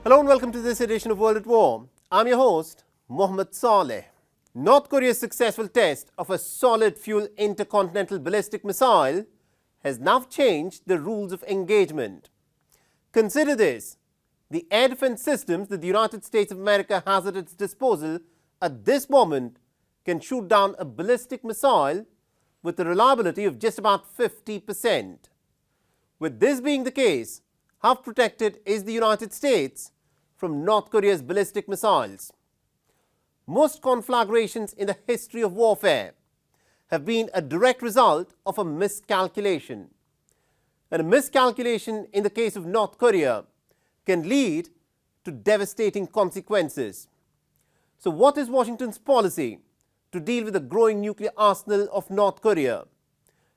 Hello and welcome to this edition of World at War. I'm your host, Mohammed Saleh. North Korea's successful test of a solid-fuel intercontinental ballistic missile has now changed the rules of engagement. Consider this: the air defense systems that the United States of America has at its disposal at this moment can shoot down a ballistic missile with a reliability of just about 50%. With this being the case, how protected is the United States from North Korea's ballistic missiles? Most conflagrations in the history of warfare have been a direct result of a miscalculation. And a miscalculation in the case of North Korea can lead to devastating consequences. So what is Washington's policy to deal with the growing nuclear arsenal of North Korea?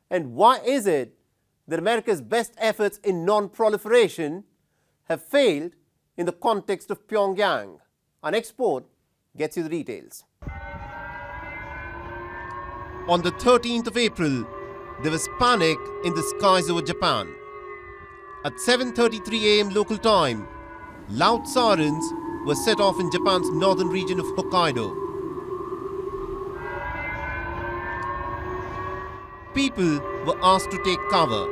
And why is it that America's best efforts in non-proliferation have failed in the context of Pyongyang? Our next report gets you the details. On the 13th of April, there was panic in the skies over Japan. At 7:33 a.m. local time, loud sirens were set off in Japan's northern region of Hokkaido. People were asked to take cover.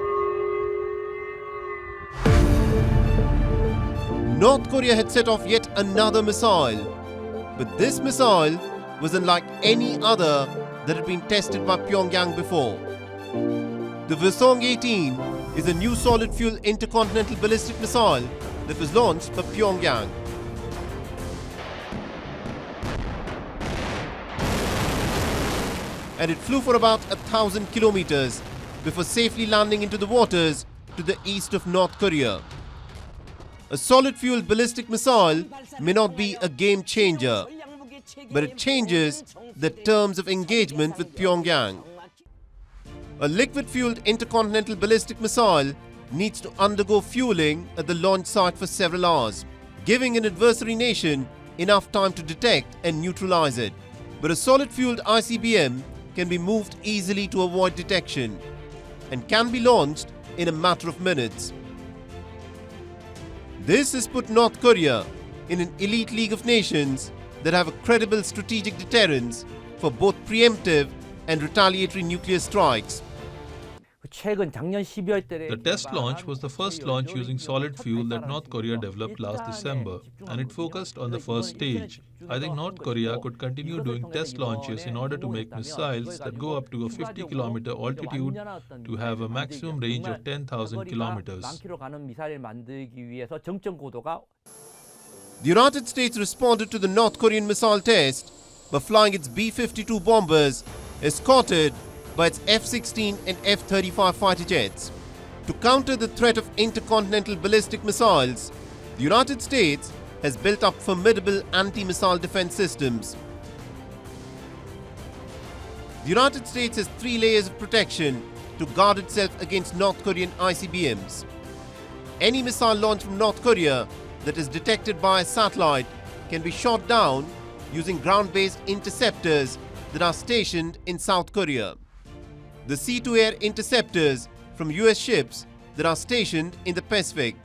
North Korea had set off yet another missile, but this missile was unlike any other that had been tested by Pyongyang before. The Hwasong 18 is a new solid-fuel intercontinental ballistic missile that was launched by Pyongyang. And it flew for about 1,000 kilometers before safely landing into the waters to the east of North Korea. A solid-fuel ballistic missile may not be a game changer, but it changes the terms of engagement with Pyongyang. A liquid-fueled intercontinental ballistic missile needs to undergo fueling at the launch site for several hours, giving an adversary nation enough time to detect and neutralize it. But a solid-fueled ICBM can be moved easily to avoid detection and can be launched in a matter of minutes. This has put North Korea in an elite league of nations that have a credible strategic deterrence for both preemptive and retaliatory nuclear strikes. The test launch was the first launch using solid fuel that North Korea developed last December, and it focused on the first stage. I think North Korea could continue doing test launches in order to make missiles that go up to a 50-kilometer altitude to have a maximum range of 10,000 kilometers. The United States responded to the North Korean missile test by flying its B-52 bombers, escorted by its F-16 and F-35 fighter jets. To counter the threat of intercontinental ballistic missiles, the United States has built up formidable anti-missile defense systems. The United States has 3 layers of protection to guard itself against North Korean ICBMs. Any missile launched from North Korea that is detected by a satellite can be shot down using ground-based interceptors that are stationed in South Korea. The sea-to-air interceptors from US ships that are stationed in the Pacific.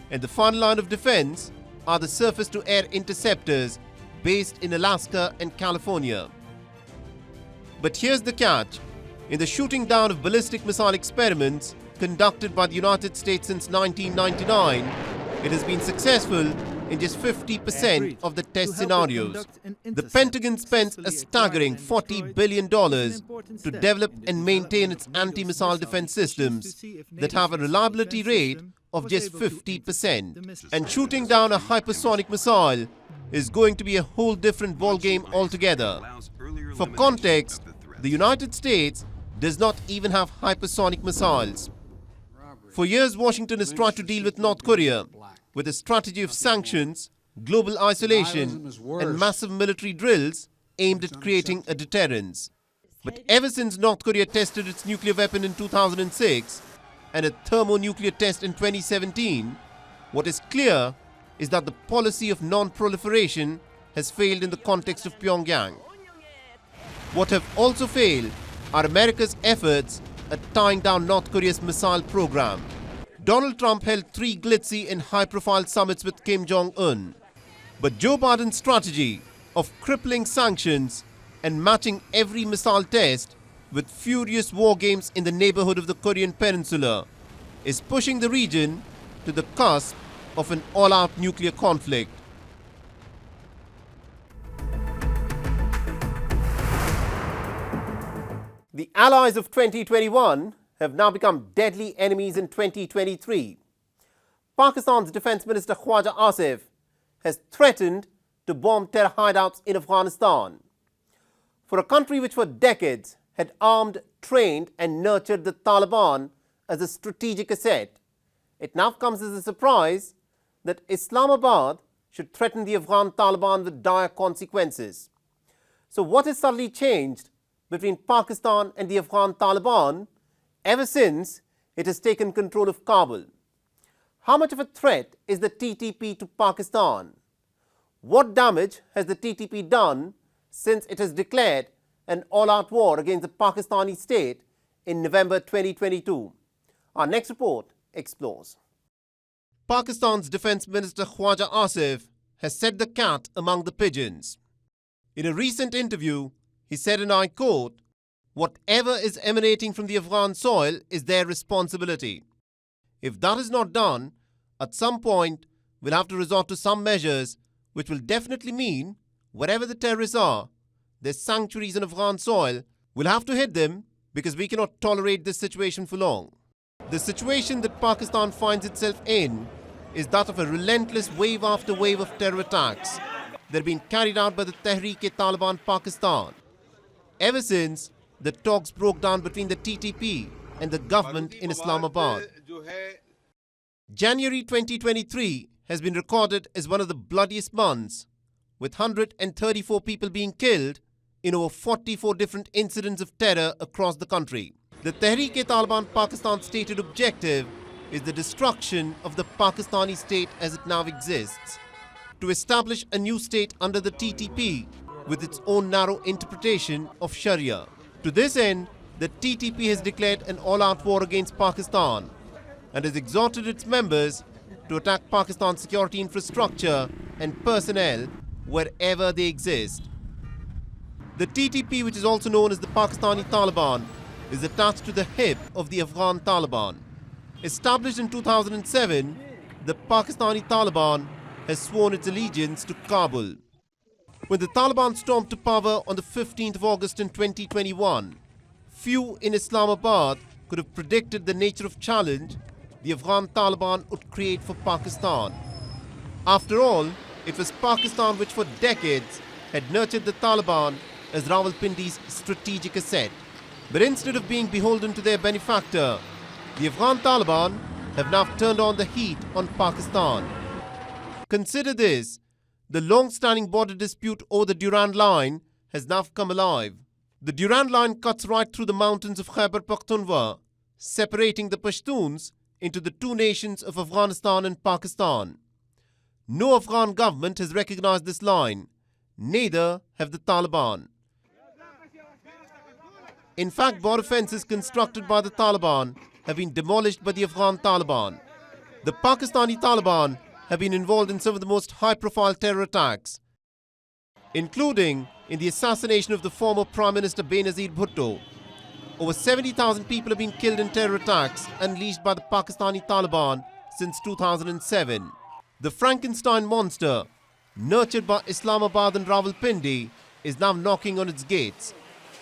And the final line of defense are the surface-to-air interceptors based in Alaska and California. But here's the catch: in the shooting down of ballistic missile experiments conducted by the United States since 1999, it has been successful in just 50% of the test scenarios. The Pentagon spends a staggering $40 billion to develop and maintain its anti-missile defense systems that have a reliability rate of just 50%. And shooting down a hypersonic missile is going to be a whole different ballgame altogether. For context, the United States does not even have hypersonic missiles. For years, Washington has tried to deal with North Korea with a strategy of sanctions, global isolation, and massive military drills aimed at creating a deterrence. But ever since North Korea tested its nuclear weapon in 2006 and a thermonuclear test in 2017, what is clear is that the policy of non-proliferation has failed in the context of Pyongyang. What have also failed are America's efforts at tying down North Korea's missile program. Donald Trump held 3 glitzy and high-profile summits with Kim Jong-un. But Joe Biden's strategy of crippling sanctions and matching every missile test with furious war games in the neighborhood of the Korean Peninsula is pushing the region to the cusp of an all-out nuclear conflict. The allies of 2021 have now become deadly enemies in 2023. Pakistan's Defence Minister Khwaja Asif has threatened to bomb terror hideouts in Afghanistan. For a country which for decades had armed, trained and nurtured the Taliban as a strategic asset, it now comes as a surprise that Islamabad should threaten the Afghan Taliban with dire consequences. So what has suddenly changed between Pakistan and the Afghan Taliban ever since it has taken control of Kabul? How much of a threat is the TTP to Pakistan? What damage has the TTP done since it has declared an all-out war against the Pakistani state in November 2022? Our next report explores. Pakistan's Defence Minister Khwaja Asif has set the cat among the pigeons. In a recent interview, he said, and I quote, "Whatever is emanating from the Afghan soil is their responsibility. If that is not done, at some point we'll have to resort to some measures which will definitely mean wherever the terrorists are, their sanctuaries in Afghan soil, we'll have to hit them because we cannot tolerate this situation for long." The situation that Pakistan finds itself in is that of a relentless wave after wave of terror attacks that have been carried out by the Tehreek-e-Taliban Pakistan ever since the talks broke down between the TTP and the government in Islamabad. January 2023 has been recorded as one of the bloodiest months, with 134 people being killed in over 44 different incidents of terror across the country. The Tehreek-e-Taliban Pakistan stated objective is the destruction of the Pakistani state as it now exists, to establish a new state under the TTP with its own narrow interpretation of Sharia. To this end, the TTP has declared an all-out war against Pakistan and has exhorted its members to attack Pakistan's security infrastructure and personnel wherever they exist. The TTP, which is also known as the Pakistani Taliban, is attached to the hip of the Afghan Taliban. Established in 2007, the Pakistani Taliban has sworn its allegiance to Kabul. When the Taliban stormed to power on the 15th of August in 2021, few in Islamabad could have predicted the nature of challenge the Afghan Taliban would create for Pakistan. After all, it was Pakistan which for decades had nurtured the Taliban as Rawalpindi's strategic asset. But instead of being beholden to their benefactor, the Afghan Taliban have now turned on the heat on Pakistan. Consider this: the long-standing border dispute over the Durand Line has now come alive. The Durand Line cuts right through the mountains of Khyber Pakhtunkhwa, separating the Pashtuns into the two nations of Afghanistan and Pakistan. No Afghan government has recognized this line, neither have the Taliban. In fact, border fences constructed by the Taliban have been demolished by the Afghan Taliban. The Pakistani Taliban have been involved in some of the most high-profile terror attacks, including in the assassination of the former Prime Minister Benazir Bhutto. Over 70,000 people have been killed in terror attacks unleashed by the Pakistani Taliban since 2007. The Frankenstein monster, nurtured by Islamabad and Rawalpindi, is now knocking on its gates.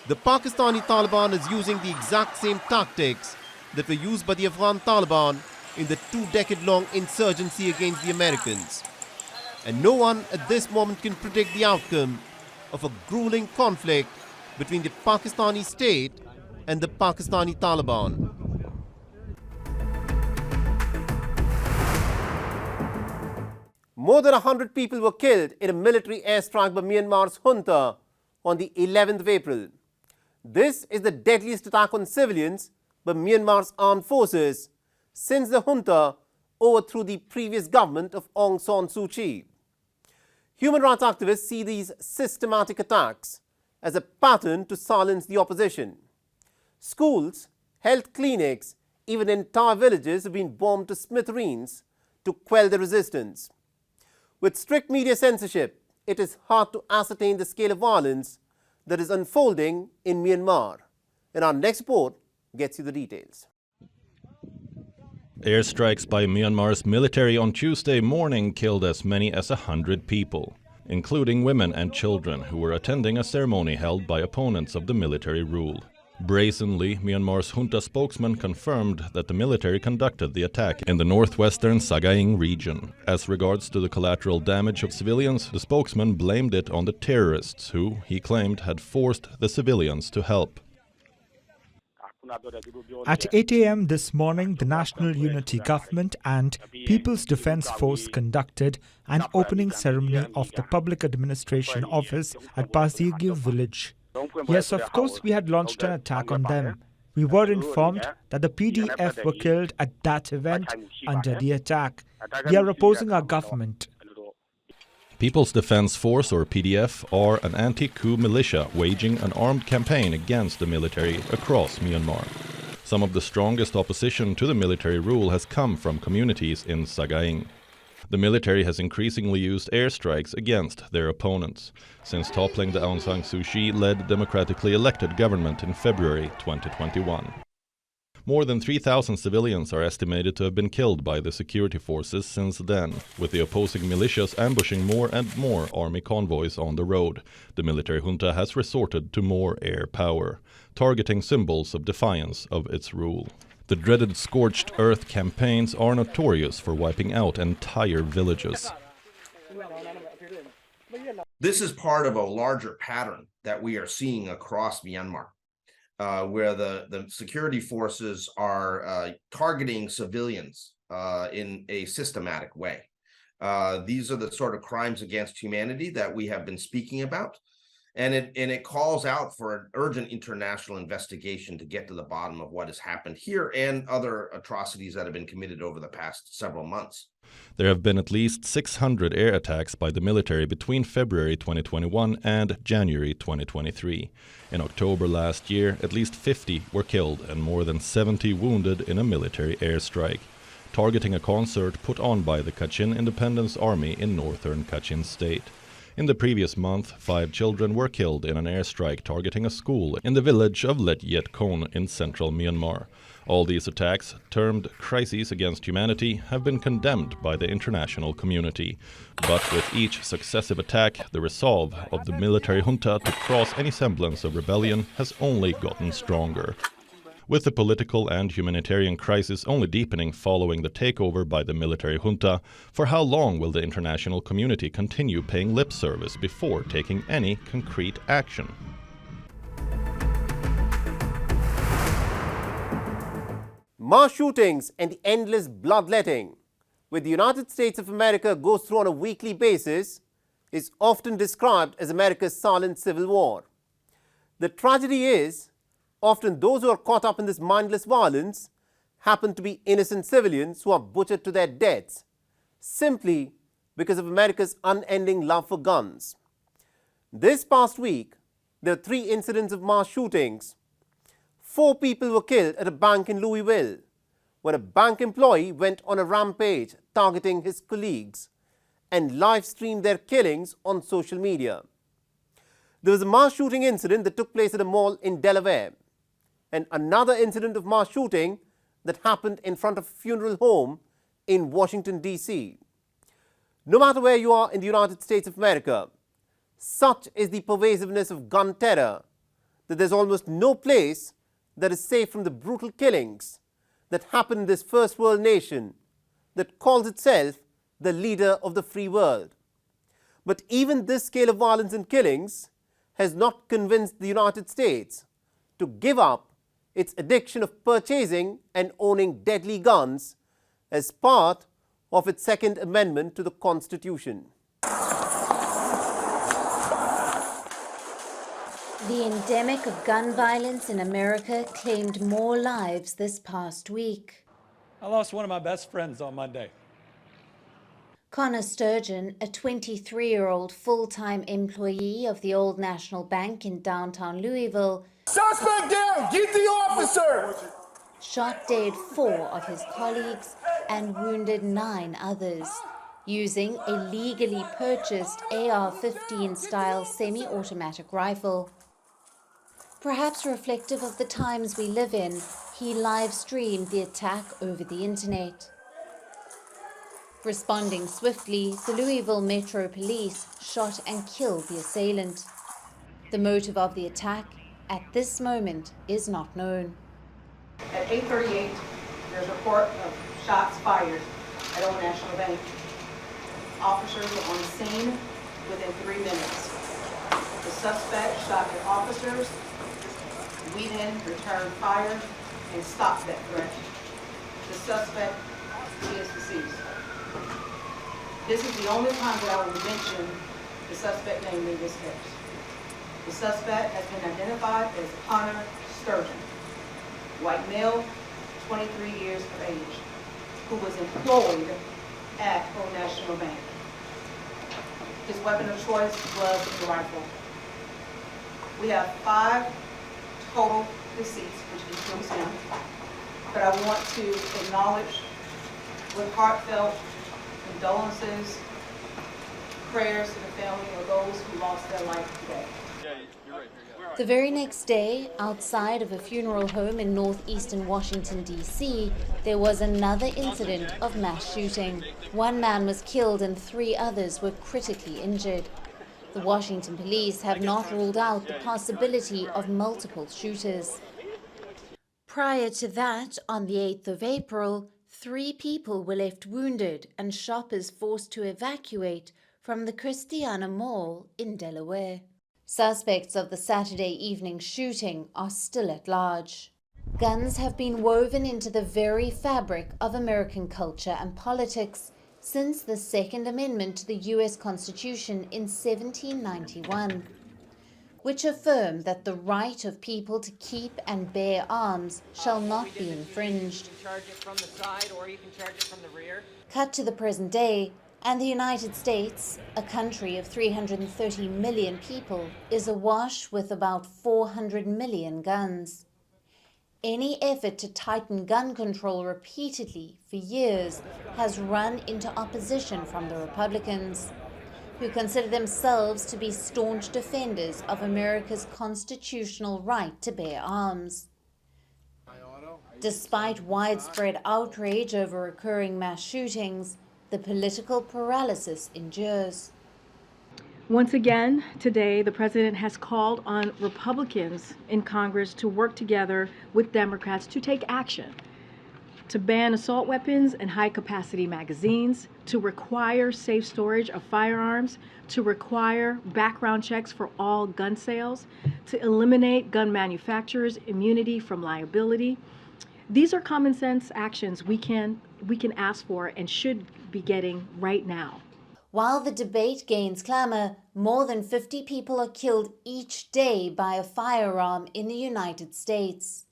The Pakistani Taliban is using the exact same tactics that were used by the Afghan Taliban in the 2-decade-long insurgency against the Americans. And no one at this moment can predict the outcome of a grueling conflict between the Pakistani state and the Pakistani Taliban. More than 100 people were killed in a military airstrike by Myanmar's Junta on the 11th of April. This is the deadliest attack on civilians by Myanmar's armed forces since the junta overthrew the previous government of Aung San Suu Kyi. Human rights activists see these systematic attacks as a pattern to silence the opposition. Schools, health clinics even entire villages have been bombed to smithereens to quell the resistance. With strict media censorship, it is hard to ascertain the scale of violence that is unfolding in Myanmar. And our next report gets you the details. Airstrikes by Myanmar's military on Tuesday morning killed as many as 100 people, including women and children who were attending a ceremony held by opponents of the military rule. Brazenly, Myanmar's junta spokesman confirmed that the military conducted the attack in the northwestern Sagaing region. As regards to the collateral damage of civilians, the spokesman blamed it on the terrorists who, he claimed, had forced the civilians to help. At 8 a.m. this morning, the National Unity Government and People's Defence Force conducted an opening ceremony of the Public Administration Office at Pasirgyu village. Yes, of course, we had launched an attack on them. We were informed that the PDF were killed at that event under the attack. We are opposing our government. People's Defence Force, or PDF, are an anti-coup militia waging an armed campaign against the military across Myanmar. Some of the strongest opposition to the military rule has come from communities in Sagaing. The military has increasingly used airstrikes against their opponents, since toppling the Aung San Suu Kyi-led democratically elected government in February 2021. More than 3,000 civilians are estimated to have been killed by the security forces since then, with the opposing militias ambushing more and more army convoys on the road. The military junta has resorted to more air power, targeting symbols of defiance of its rule. The dreaded scorched earth campaigns are notorious for wiping out entire villages. This is part of a larger pattern that we are seeing across Myanmar, where the security forces are targeting civilians in a systematic way. These are the sort of crimes against humanity that we have been speaking about. And it calls out for an urgent international investigation to get to the bottom of what has happened here and other atrocities that have been committed over the past several months. There have been at least 600 air attacks by the military between February 2021 and January 2023. In October last year, at least 50 were killed and more than 70 wounded in a military airstrike, targeting a concert put on by the Kachin Independence Army in northern Kachin state. In the previous month, 5 children were killed in an airstrike targeting a school in the village of Let Yet Kon in central Myanmar. All these attacks, termed crises against humanity, have been condemned by the international community. But with each successive attack, the resolve of the military junta to cross any semblance of rebellion has only gotten stronger. With the political and humanitarian crisis only deepening following the takeover by the military junta, for how long will the international community continue paying lip service before taking any concrete action? Mass shootings and the endless bloodletting, which the United States of America goes through on a weekly basis, is often described as America's silent civil war. The tragedy is, often those who are caught up in this mindless violence happen to be innocent civilians who are butchered to their deaths simply because of America's unending love for guns. This past week, there were 3 incidents of mass shootings. 4 people were killed at a bank in Louisville when a bank employee went on a rampage targeting his colleagues and live-streamed their killings on social media. There was a mass shooting incident that took place at a mall in Delaware, and another incident of mass shooting that happened in front of a funeral home in Washington, D.C. No matter where you are in the United States of America, such is the pervasiveness of gun terror that there's almost no place that is safe from the brutal killings that happen in this first world nation that calls itself the leader of the free world. But even this scale of violence and killings has not convinced the United States to give up its addiction of purchasing and owning deadly guns as part of its Second Amendment to the Constitution. The endemic of gun violence in America claimed more lives this past week. I lost one of my best friends on Monday. Connor Sturgeon, a 23-year-old full-time employee of the Old National Bank in downtown Louisville, "Suspect down! Get the officer!" shot dead 4 of his colleagues and wounded 9 others, using a legally purchased AR-15 style semi-automatic rifle. Perhaps reflective of the times we live in, he live-streamed the attack over the internet. Responding swiftly, the Louisville Metro Police shot and killed the assailant. The motive of the attack, at this moment, is not known. At 8:38, there's a report of shots fired at Old National Bank. Officers were on scene within 3 minutes. The suspect shot at officers. We then returned fire and stopped that threat. The suspect is deceased. This is the only time that I will mention the suspect name in this case. The suspect has been identified as Connor Sturgeon, white male, 23 years of age, who was employed at Old National Bank. His weapon of choice was the rifle. We have 5 total deceased, which includes him, but I want to acknowledge with heartfelt condolences, prayers to the family of those who lost their life today. The very next day, outside of a funeral home in northeastern Washington, D.C., there was another incident of mass shooting. 1 man was killed and 3 others were critically injured. The Washington police have not ruled out the possibility of multiple shooters. Prior to that, on the 8th of April, 3 people were left wounded and shoppers forced to evacuate from the Christiana Mall in Delaware. Suspects of the Saturday evening shooting are still at large. Guns have been woven into the very fabric of American culture and politics since the Second Amendment to the U.S. Constitution in 1791, which affirmed that the right of people to keep and bear arms shall not be infringed. Cut to the present day, and the United States, a country of 330 million people, is awash with about 400 million guns. Any effort to tighten gun control repeatedly for years has run into opposition from the Republicans, who consider themselves to be staunch defenders of America's constitutional right to bear arms. Despite widespread outrage over recurring mass shootings, the political paralysis endures. Once again, today, the President has called on Republicans in Congress to work together with Democrats to take action, to ban assault weapons and high-capacity magazines, to require safe storage of firearms, to require background checks for all gun sales, to eliminate gun manufacturers' immunity from liability. These are common sense actions we can ask for and should be getting right now. While the debate gains clamor, more than 50 people are killed each day by a firearm in the United States.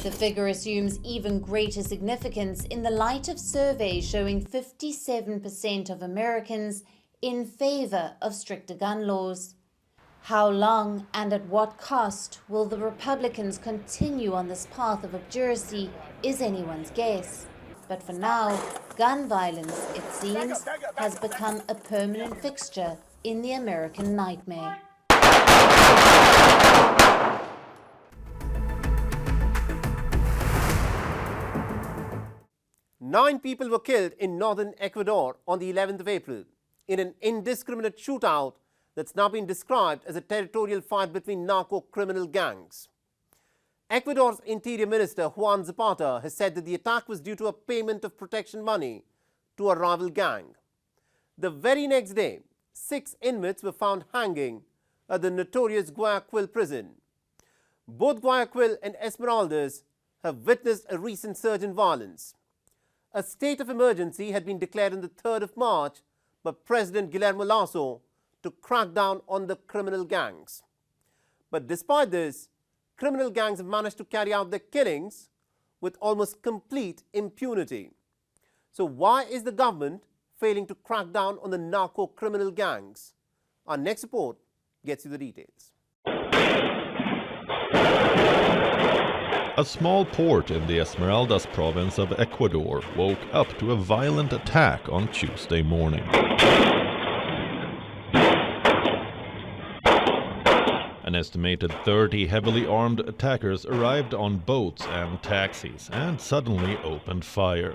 The figure assumes even greater significance in the light of surveys showing 57% of Americans in favor of stricter gun laws. How long and at what cost will the Republicans continue on this path of obduracy is anyone's guess. But for now, gun violence, it seems, has become a permanent fixture in the American nightmare. 9 people were killed in northern Ecuador on the 11th of April in an indiscriminate shootout that's now been described as a territorial fight between narco-criminal gangs. Ecuador's Interior Minister Juan Zapata has said that the attack was due to a payment of protection money to a rival gang. The very next day, 6 inmates were found hanging at the notorious Guayaquil prison. Both Guayaquil and Esmeraldas have witnessed a recent surge in violence. A state of emergency had been declared on the 3rd of March by President Guillermo Lasso to crack down on the criminal gangs. But despite this, criminal gangs have managed to carry out their killings with almost complete impunity. So why is the government failing to crack down on the narco-criminal gangs? Our next report gets you the details. A small port in the Esmeraldas province of Ecuador woke up to a violent attack on Tuesday morning. An estimated 30 heavily armed attackers arrived on boats and taxis and suddenly opened fire.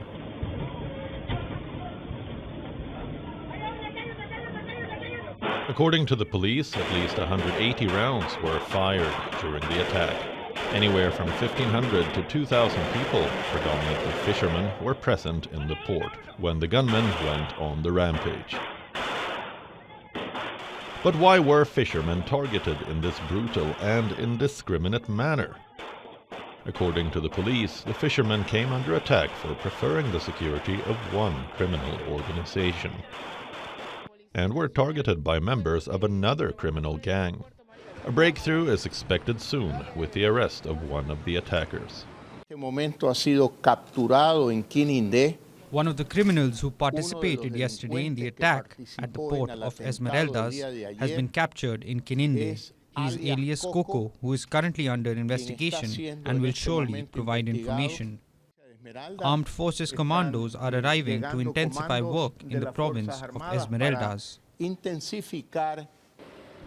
According to the police, at least 180 rounds were fired during the attack. Anywhere from 1,500 to 2,000 people, predominantly fishermen, were present in the port when the gunmen went on the rampage. But why were fishermen targeted in this brutal and indiscriminate manner? According to the police, the fishermen came under attack for preferring the security of one criminal organization, and were targeted by members of another criminal gang. A breakthrough is expected soon with the arrest of one of the attackers. One of the criminals who participated yesterday in the attack at the port of Esmeraldas has been captured in Quininde. He is alias Coco, who is currently under investigation and will surely provide information. Armed Forces commandos are arriving to intensify work in the province of Esmeraldas.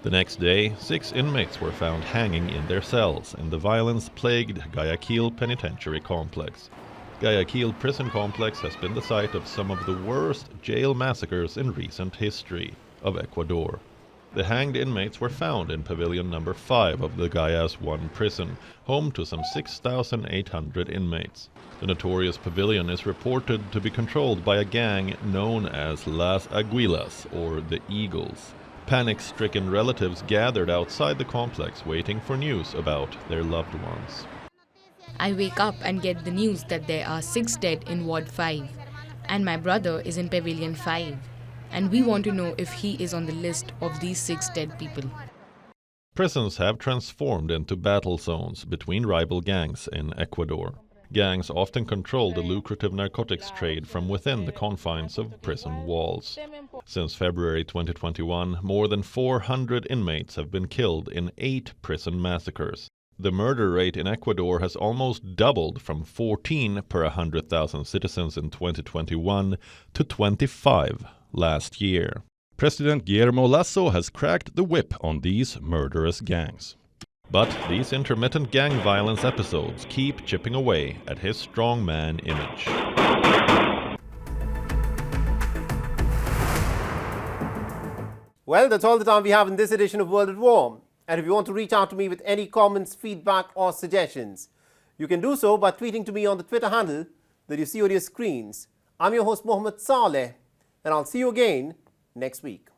The next day, 6 inmates were found hanging in their cells in the violence-plagued Guayaquil Penitentiary Complex. Guayaquil Prison Complex has been the site of some of the worst jail massacres in recent history of Ecuador. The hanged inmates were found in Pavilion number 5 of the Guayas 1 prison, home to some 6,800 inmates. The notorious pavilion is reported to be controlled by a gang known as Las Aguilas, or the Eagles. Panic-stricken relatives gathered outside the complex waiting for news about their loved ones. I wake up and get the news that there are 6 dead in Ward 5, and my brother is in Pavilion 5, and we want to know if he is on the list of these 6 dead people. Prisons have transformed into battle zones between rival gangs in Ecuador. Gangs often control the lucrative narcotics trade from within the confines of prison walls. Since February 2021, more than 400 inmates have been killed in 8 prison massacres. The murder rate in Ecuador has almost doubled from 14 per 100,000 citizens in 2021 to 25 last year. President Guillermo Lasso has cracked the whip on these murderous gangs. But these intermittent gang violence episodes keep chipping away at his strongman image. Well, that's all the time we have in this edition of World at War. And if you want to reach out to me with any comments, feedback or suggestions, you can do so by tweeting to me on the Twitter handle that you see on your screens. I'm your host Mohammed Saleh, and I'll see you again next week.